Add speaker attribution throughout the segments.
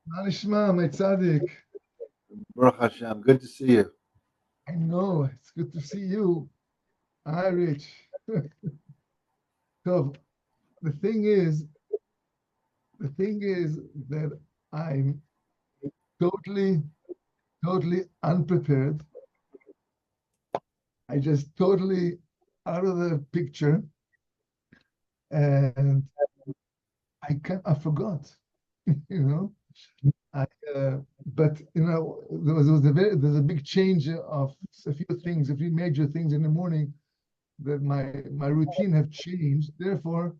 Speaker 1: Manishma, my tzaddik.
Speaker 2: Baruch Hashem, good to see you.
Speaker 1: I know it's good to see you. Hi, Rich. So the thing is, the thing is that I'm totally, totally unprepared. I just totally out of the picture, and I forgot. You know, I but there was there's a big change of a few things, a few major things in the morning that my routine have changed. Therefore,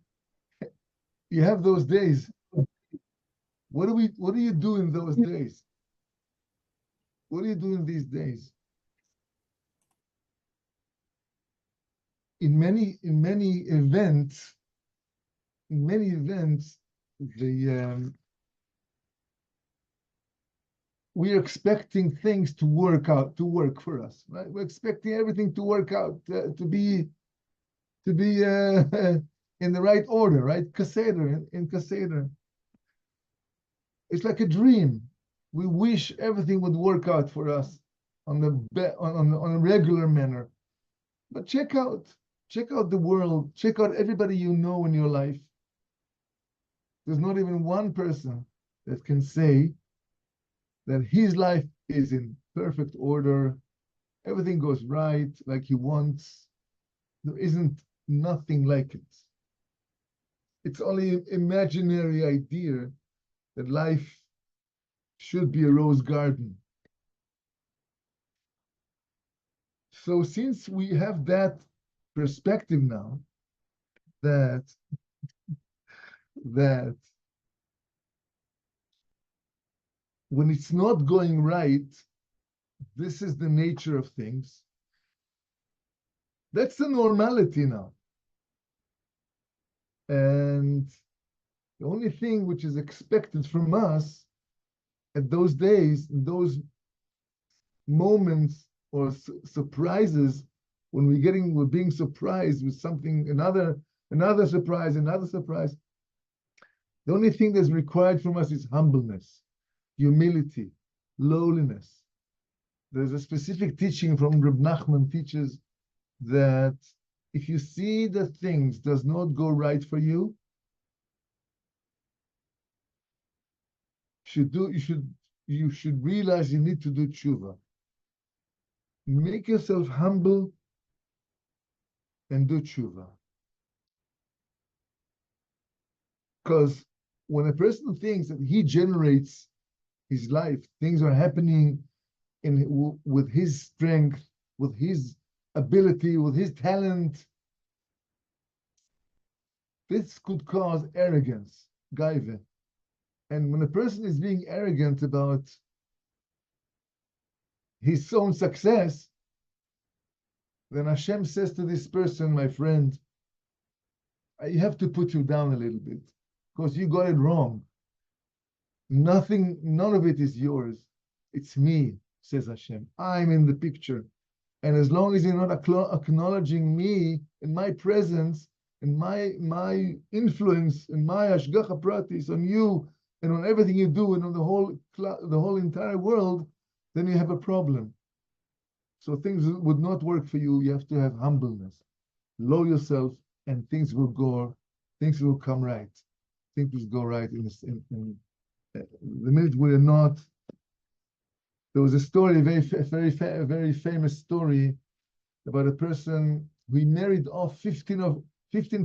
Speaker 1: you have those days. What do you do in those days? What do you do in these days? In many events, the we're expecting things to work for us, right? We're expecting everything to work out, to be in the right order, right? Kaseder in Kaseder. It's like a dream. We wish everything would work out for us on a regular manner. But check out the world, check out everybody you know in your life. There's not even one person that can say that his life is in perfect order, everything goes right like he wants. There isn't nothing like it. It's only an imaginary idea that life should be a rose garden. So since we have that perspective now, that that when it's not going right, this is the nature of things. That's the normality now. And the only thing which is expected from us at those days, those moments or surprises, when we're being surprised with something, another surprise, another surprise. The only thing that's required from us is humbleness, humility, lowliness. There's a specific teaching from Reb Nachman teaches that if you see that things does not go right for you, you should realize you need to do tshuva. Make yourself humble and do tshuva. Because when a person thinks that he generates his life, things are happening with his strength, with his ability, with his talent, this could cause arrogance, gaive. And when a person is being arrogant about his own success, then Hashem says to this person, my friend, I have to put you down a little bit because you got it wrong. None of it is yours. It's me, says Hashem. I'm in the picture. And as long as you're not acknowledging me and my presence and my influence and my hashgacha pratis on you and on everything you do and on the whole entire world, then you have a problem. So things would not work for you. You have to have humbleness. Lower yourself, and things will come right. Things will go right in the minute we're not. There was a story, a very famous story about a person who married off 15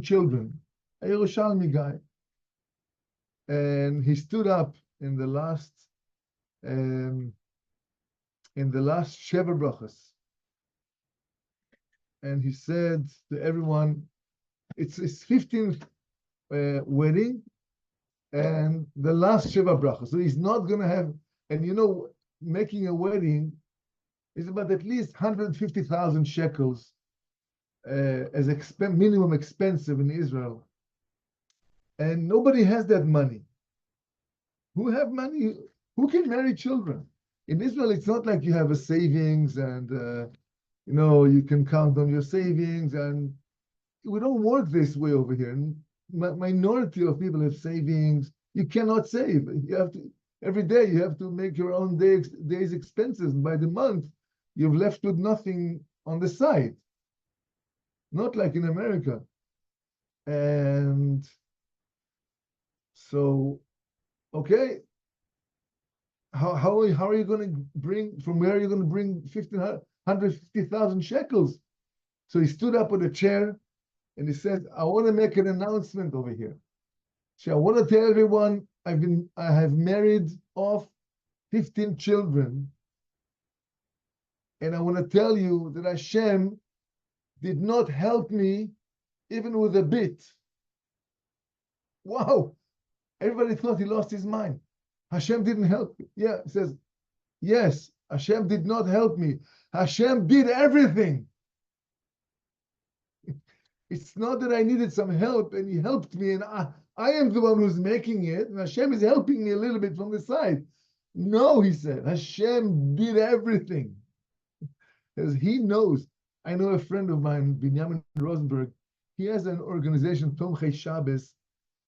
Speaker 1: children, a Yerushalmi guy. And he stood up in the last Sheva Brachas, and he said to everyone, it's his 15th wedding and the last Sheva Brachas. So he's not going to have, and making a wedding is about at least 150,000 shekels as minimum expensive in Israel. And nobody has that money. Who have money? Who can marry children? In Israel, it's not like you have a savings and you can count on your savings, and we don't work this way over here. And minority of people have savings. You cannot save. Every day you have to make your own day's expenses. And by the month, you've left with nothing on the side. Not like in America. And so, okay, how are you going to bring, from where are you going to bring 150,000 shekels? So he stood up with a chair and he said, I want to make an announcement over here. So I want to tell everyone I have married off 15 children. And I want to tell you that Hashem did not help me even with a bit. Wow. Everybody thought he lost his mind. Hashem didn't help me. Yeah, he says, yes, Hashem did not help me. Hashem did everything. It's not that I needed some help and he helped me and I am the one who's making it and Hashem is helping me a little bit from the side. No, he said, Hashem did everything. Because he knows. I know a friend of mine, Binyamin Rosenberg, he has an organization, Tomchei Shabbos,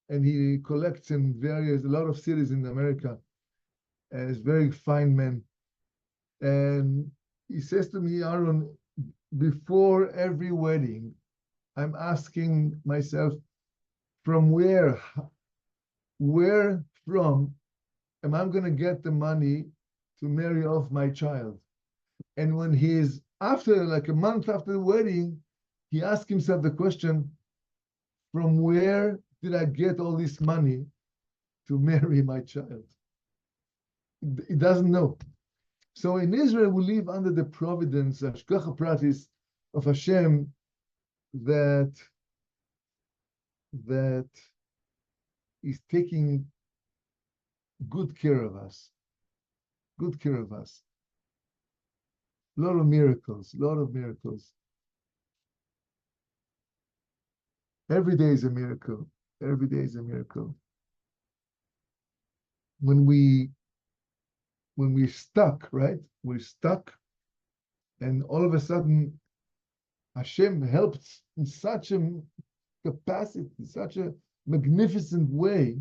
Speaker 1: and he collects in a lot of cities in America. And he's a very fine man. And he says to me, Aaron, before every wedding, I'm asking myself, from where from am I going to get the money to marry off my child? And when he's after, like a month after the wedding, he asks himself the question, from where did I get all this money to marry my child? He doesn't know. So in Israel, we live under the providence, Hashgacha Pratis of Hashem, that is taking good care of us. Good care of us. A lot of miracles, Every day is a miracle. Every day is a miracle. When we're stuck, right? We're stuck, and all of a sudden, Hashem helps in such a capacity, such a magnificent way,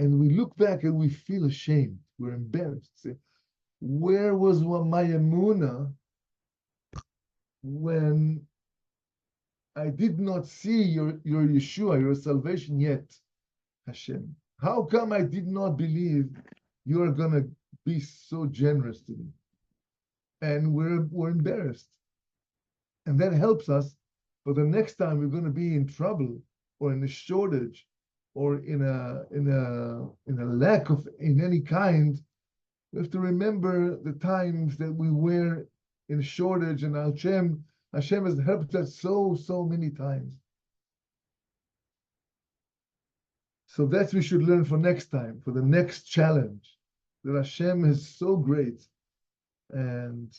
Speaker 1: and we look back and we feel ashamed. We're embarrassed. Say, where was my emunah when I did not see your Yeshua, your salvation yet, Hashem? How come I did not believe you are going to be so generous to me? And we're embarrassed. And that helps us for the next time we're going to be in trouble or in a shortage or in a lack of in any kind. We have to remember the times that we were in shortage, and Hashem has helped us so many times. So that we should learn for next time, for the next challenge, that Hashem is so great and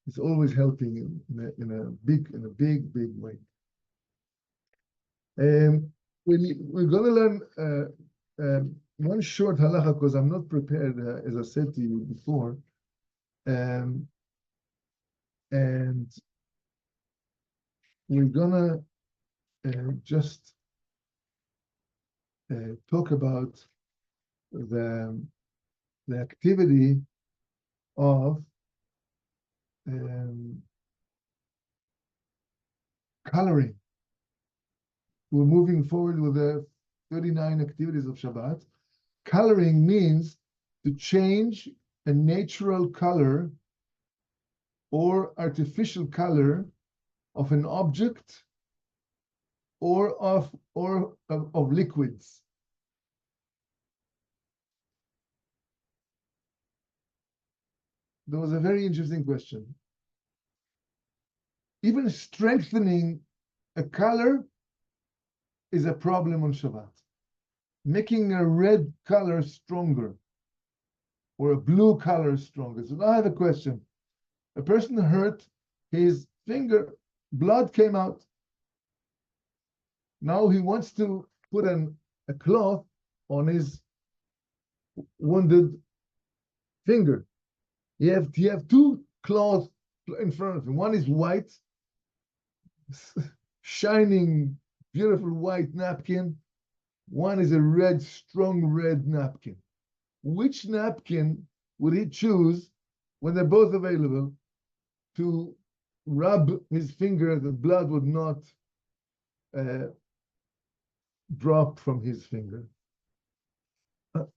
Speaker 1: is always helping in a big way. We're going to learn one short halacha, because I'm not prepared, as I said to you before. And we're gonna just talk about the activity of coloring. We're moving forward with the 39 activities of Shabbat. Coloring means to change a natural color or artificial color of an object or of liquids. There was a very interesting question. Even strengthening a color is a problem on Shabbat. Making a red color stronger or a blue color stronger. So now I have a question. A person hurt his finger, blood came out. Now he wants to put a cloth on his wounded finger. You have two cloths in front of him. One is white, shining, beautiful white napkin, One is a red, strong red napkin. Which napkin would he choose when they're both available to rub his finger, the blood would not drop from his finger?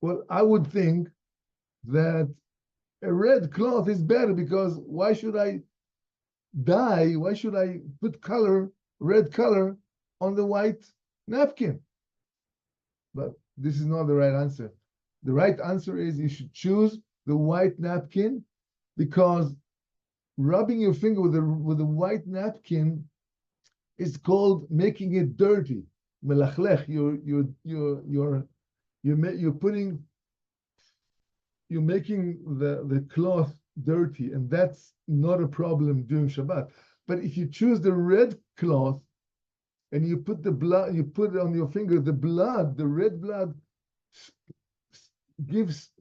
Speaker 1: Well, I would think that a red cloth is better, because why should I dye? Why should I put color, red color, on the white napkin? But this is not the right answer. The right answer is you should choose the white napkin, because rubbing your finger with a white napkin is called making it dirty. Melachlech. You're making the cloth dirty, and that's not a problem during Shabbat. But if you choose the red cloth and you put the blood, you put it on your finger, the red blood gives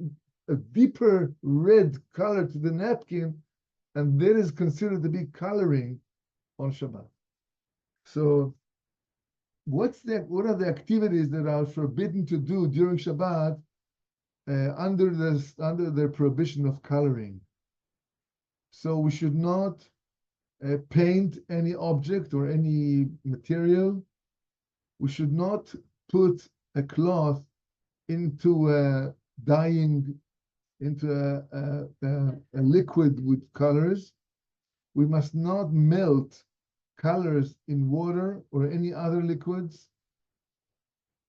Speaker 1: a deeper red color to the napkin, and that is considered to be coloring on Shabbat. So what are the activities that are forbidden to do during Shabbat under the prohibition of coloring? So we should not paint any object or any material. We should not put a cloth into dyeing, into a liquid with colors. We must not melt colors in water or any other liquids.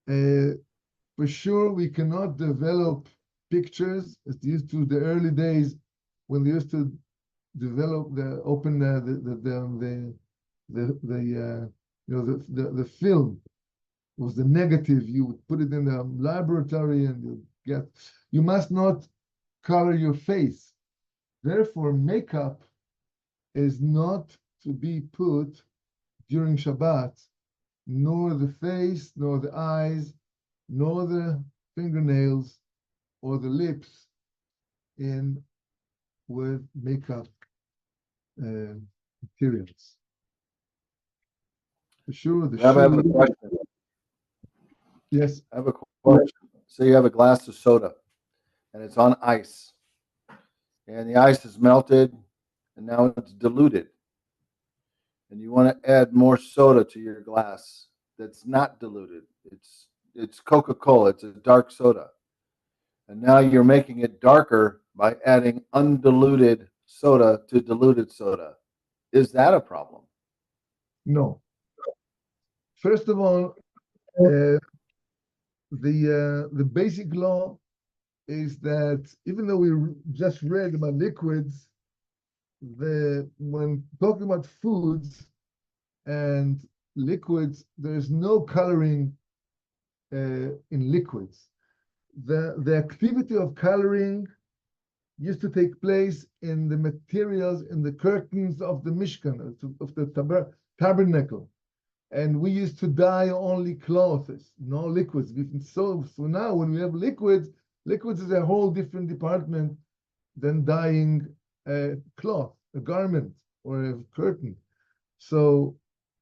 Speaker 1: For sure, we cannot develop pictures as they used to the early days when they used to develop the film. It was the negative. You would put it in the laboratory and you must not color your face. Therefore, makeup is not to be put during Shabbat, nor the face, nor the eyes, nor the fingernails, or the lips in with makeup materials. For sure, the
Speaker 2: Rabbi, I have a
Speaker 1: shoe.
Speaker 2: question.
Speaker 1: Yes.
Speaker 2: I have a question. Say you have a glass of soda, and it's on ice, and the ice is melted, and now it's diluted, and you want to add more soda to your glass that's not diluted. It's Coca-Cola. It's a dark soda, and now you're making it darker by adding undiluted soda to diluted soda. Is that a problem?
Speaker 1: No. First of all, the basic law is that even though we just read about liquids, when talking about foods and liquids, there's no coloring in liquids. The activity of coloring used to take place in the materials, in the curtains of the Mishkan, of the tabernacle. And we used to dye only clothes, no liquids. So now when we have liquids is a whole different department than dyeing a cloth, a garment, or a curtain. So,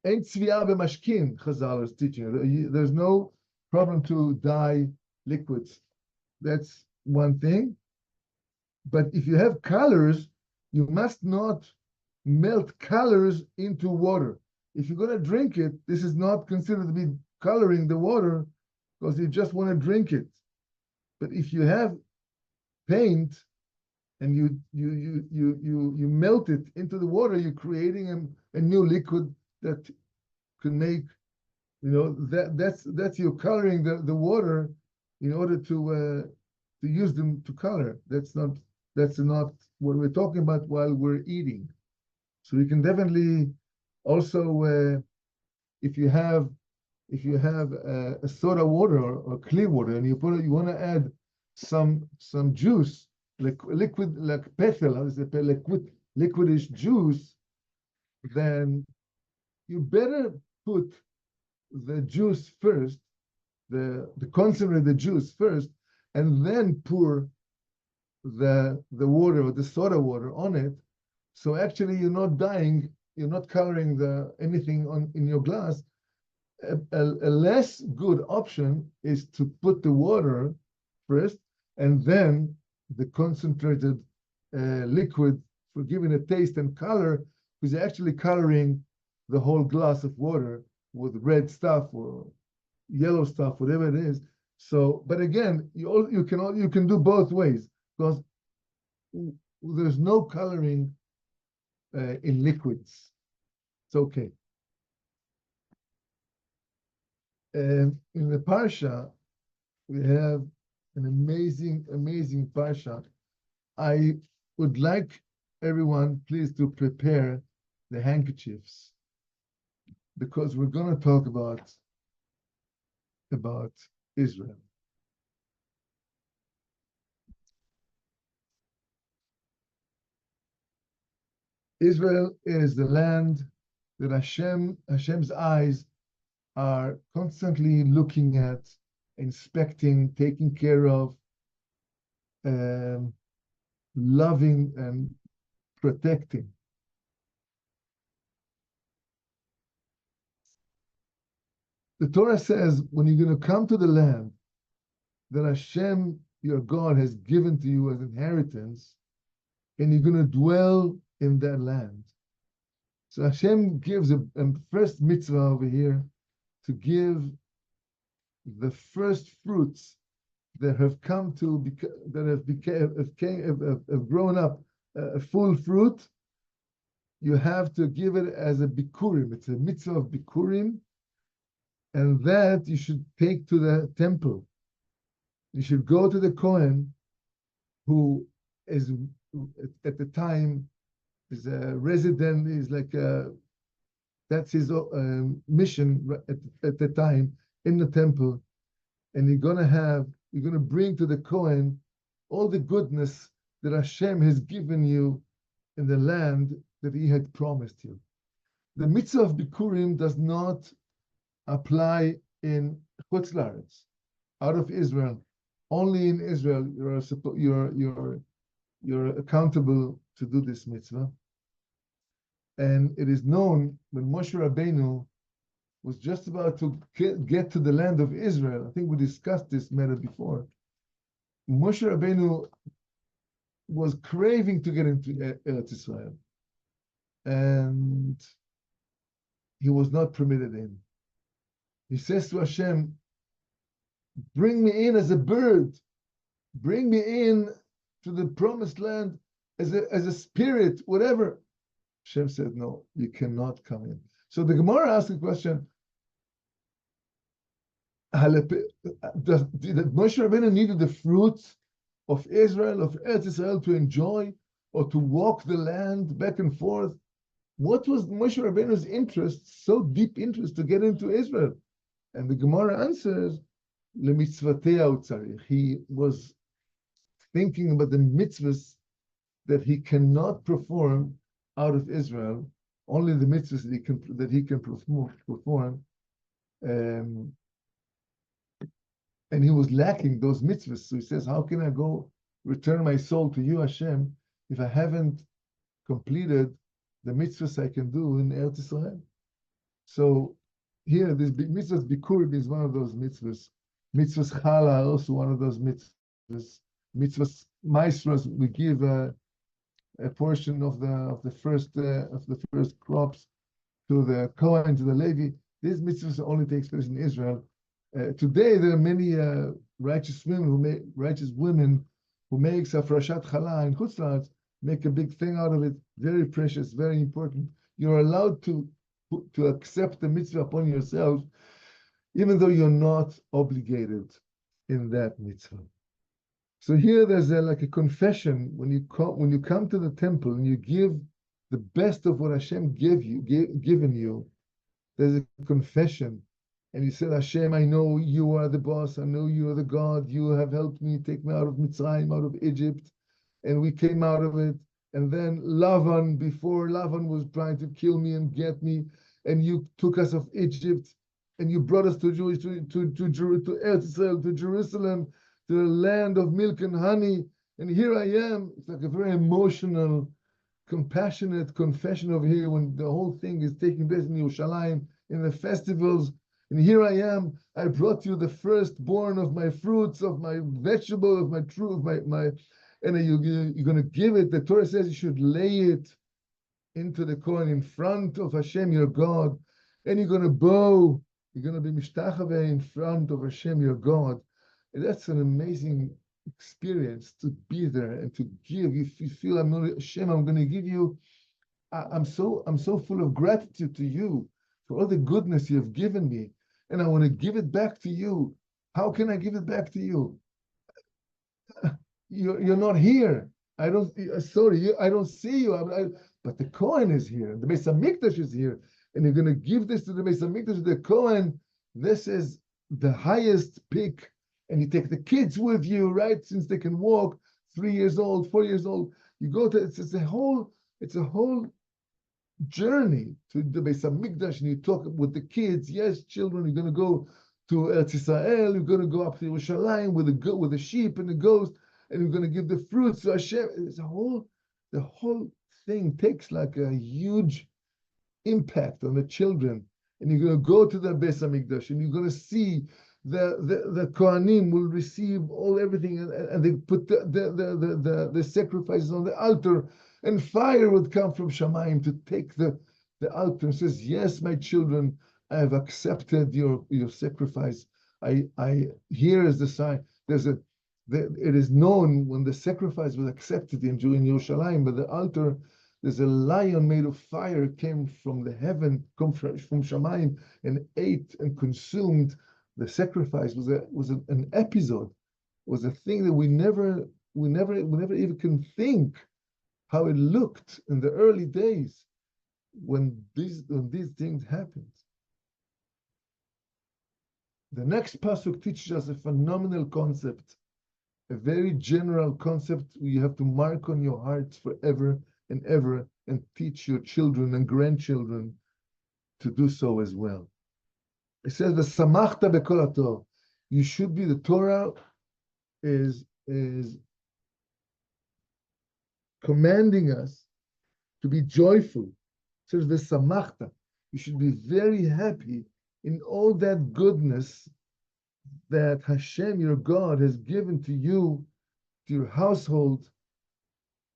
Speaker 1: Ein tzviya b'mashkin, Chazal is teaching. There's no problem to dye liquids. That's one thing. But if you have colors, you must not melt colors into water. If you're going to drink it, this is not considered to be coloring the water, because you just want to drink it. But if you have paint and you melt it into the water, you're creating a new liquid that can make, that's you're coloring the water in order to use them to color. That's not what we're talking about while we're eating. So you can definitely also, if you have a soda water or clear water, and you want to add some juice, like liquid, like petal, liquidish juice, then you better put the juice first, the concentrated juice first, and then pour the water or the soda water on it. So actually, you're not dyeing, you're not coloring anything in your glass. a less good option is to put the water first and then the concentrated liquid for giving a taste and color, because you're actually coloring the whole glass of water with red stuff or yellow stuff, whatever it is. So, but again, you can do both ways, because there's no coloring in liquids. It's okay. And in the parsha, we have an amazing parsha. I would like everyone, please, to prepare the handkerchiefs, because we're going to talk about Israel. Israel is the land that Hashem's eyes are constantly looking at, inspecting, taking care of, loving and protecting. The Torah says, when you're going to come to the land that Hashem, your God, has given to you as inheritance, and you're going to dwell in that land. So Hashem gives a first mitzvah over here to give the first fruits that have come to have grown up a full fruit. You have to give it as a bikurim. It's a mitzvah of bikurim, and that you should take to the temple. You should go to the Kohen, who is at the time is a resident, is like that's his mission at the time in the temple, and you're gonna bring to the Kohen all the goodness that Hashem has given you in the land that He had promised you. The mitzvah of bikurim does not apply in Chutz La'aretz, out of Israel. Only in Israel you're accountable to do this mitzvah. And it is known when Moshe Rabbeinu was just about to get to the land of Israel. I think we discussed this matter before. Moshe Rabbeinu was craving to get into Eretz Israel, and he was not permitted in. He says to Hashem, bring me in as a bird, bring me in to the promised land as a spirit, whatever. Hashem said, no, you cannot come in. So the Gemara asked the question, did Moshe Rabbeinu needed the fruits of Israel, of Eretz Israel, to enjoy or to walk the land back and forth? What was Moshe Rabbeinu's interest, so deep interest, to get into Israel? And the Gemara answers, lemitzvateya utzarich. He was thinking about the mitzvahs that he cannot perform out of Israel, only the mitzvahs that he can perform. And he was lacking those mitzvahs. So he says, how can I go return my soul to you, Hashem, if I haven't completed the mitzvahs I can do in Eretz Israel? So here, this mitzvahs bikurim is one of those mitzvahs. Mitzvahs chala are also one of those mitzvahs. Mitzvahs maestros, we give a portion of the first crops to the Kohen, to the Levi. These mitzvahs only takes place in Israel. Today there are many righteous women who make safrashat chala in Chutz La'aretz, make a big thing out of it. Very precious, very important. You're allowed to accept the mitzvah upon yourself, even though you're not obligated in that mitzvah. So here there's like a confession when you come to the temple and you give the best of what Hashem given you. There's a confession, and you said, Hashem, I know you are the boss. I know you are the God. You have helped me take me out of Mitzrayim, out of Egypt, and we came out of it. And then before Lavan was trying to kill me and get me, and you took us of Egypt, and you brought us to Eretz Israel, to Jerusalem, to the land of milk and honey. And here I am. It's like a very emotional, compassionate confession over here when the whole thing is taking place in Yerushalayim, in the festivals. And here I am. I brought you the firstborn of my fruits, of my vegetable, of my true, of my, and you're going to give it. The Torah says you should lay it into the Kohen in front of Hashem, your God, and you're going to bow. You're going to be mishtachave in front of Hashem, your God. And that's an amazing experience to be there and to give. If you feel Hashem, I'm going to give you. I'm so full of gratitude to you for all the goodness you have given me, and I want to give it back to you. How can I give it back to you? You're not here. I don't. Sorry, I don't see you. But the Kohen is here. The Beis Hamikdash is here, and you're going to give this to the Beis Hamikdash. The Kohen. This is the highest peak, and you take the kids with you, right? Since they can walk, 3 years old, 4 years old. You go to. It's a whole journey to the Beis Hamikdash, and you talk with the kids. Yes, children, you're going to go to Eretz Yisrael. You're going to go up to Yerushalayim with the sheep and the goats, and you're going to give the fruits to Hashem. It's the whole thing takes like a huge impact on the children, and you're going to go to the Beis Hamikdash, and you're going to see the Kohanim will receive everything, and they put the sacrifices on the altar. And fire would come from Shamayim to take the altar and says, yes, my children, I have accepted your sacrifice. Here is the sign. It is known when the sacrifice was accepted in Yerushalayim, but the altar, there's a lion made of fire came from the heaven, come from Shamayim, and ate and consumed. The sacrifice was an episode, was a thing that we never even can think how it looked in the early days when these things happened. The next pasuk teaches us a phenomenal concept, a very general concept you have to mark on your hearts forever and ever, and teach your children and grandchildren to do so as well. It says, "V'samachta b'kol haTorah." You should be. The Torah is commanding us to be joyful. It says, "V'samachta." You should be very happy in all that goodness that Hashem, your God, has given to you, to your household.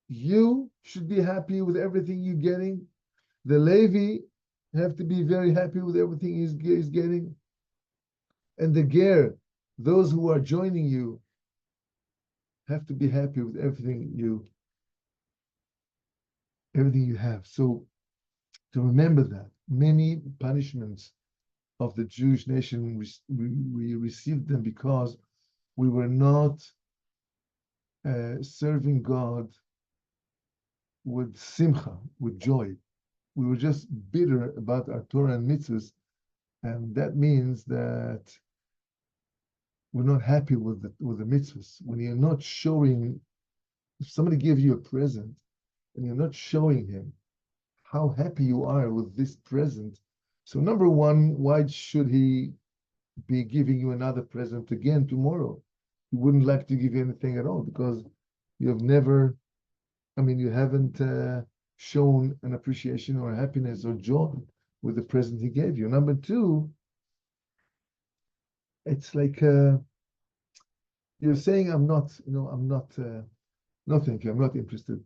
Speaker 1: You should be happy with everything you're getting. The Levi have to be very happy with everything he's getting. And the Ger, those who are joining you, have to be happy with everything you have. So to remember that, many punishments of the Jewish nation, we received them because we were not serving God with simcha, with joy. We were just bitter about our Torah and mitzvahs, and that means that we're not happy with the mitzvahs. When you're not showing, if somebody gives you a present and you're not showing him how happy you are with this present, so number one, why should he be giving you another present again tomorrow? He wouldn't like to give you anything at all because you haven't shown an appreciation or happiness or joy with the present he gave you. Number two, it's like you're saying, no, thank you, I'm not interested.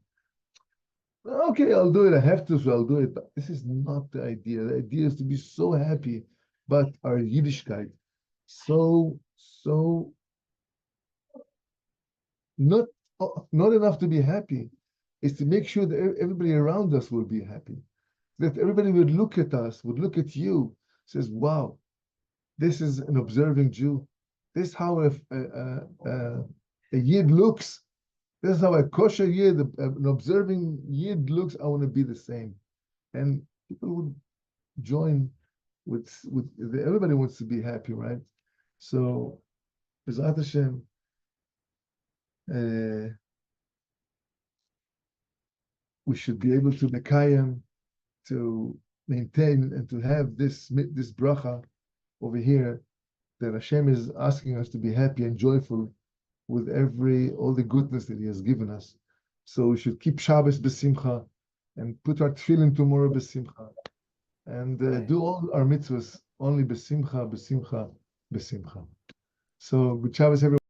Speaker 1: Okay, I'll do it. I have to, so I'll do it. But this is not the idea. The idea is to be so happy about our Yiddishkeit. So not enough to be happy. Is to make sure that everybody around us will be happy. That everybody would look at us, would look at you, says, wow, this is an observing Jew. This is how a Yid looks. This is how a kosher Yid, an observing Yid looks. I want to be the same. And people would join with everybody wants to be happy, right? So, B'ezrat Hashem, we should be able to mekayem, to maintain and to have this bracha over here, that Hashem is asking us to be happy and joyful with all the goodness that He has given us. So we should keep Shabbos b'simcha and put our tefillin tomorrow b'simcha and do all our mitzvahs only besimcha, besimcha, besimcha. So good Shabbos, everyone.